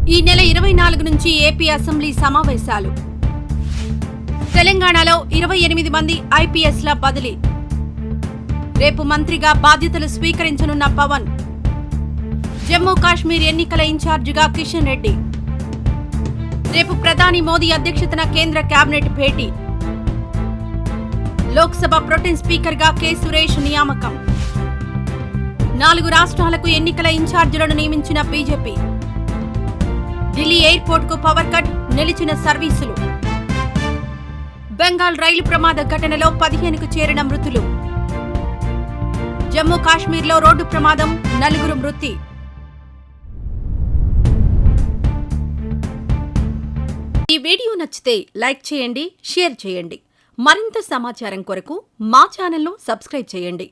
ఈ నెల 24 నుంచి ఏపీ అసెంబ్లీ సమావేశాలు. తెలంగాణలో 28 మంది ఐపీఎస్ల బదిలీ. రేపు మంత్రిగా బాధ్యతలు స్వీకరించనున్న పవన్. జమ్మూ కాశ్మీర్ ఎన్నికల ఇన్ఛార్జిగా కిషన్ రెడ్డి. రేపు ప్రధాని మోదీ అధ్యక్షతన కేంద్ర కేబినెట్ భేటీ. లోక్సభ ప్రొటెం స్పీకర్గా కె సురేష్ నియామకం. 4 రాష్ట్రాలకు ఎన్నికల ఇన్ఛార్జీలను నియమించిన బీజేపీ. ఢిల్లీ ఎయిర్పోర్టుకు పవర్ కట్, నిలిచిన సర్వీసులు. బెంగాల్ రైలు ప్రమాద ఘటనలో 15కు చేరిన మృతులు. జమ్మూ కాశ్మీర్లో రోడ్డు ప్రమాదం, 4 మృతి. ఈ వీడియో నచ్చితే లైక్ చేయండి, షేర్ చేయండి. మరింత సమాచారం కొరకు మా ఛానల్ను సబ్స్క్రైబ్ చేయండి.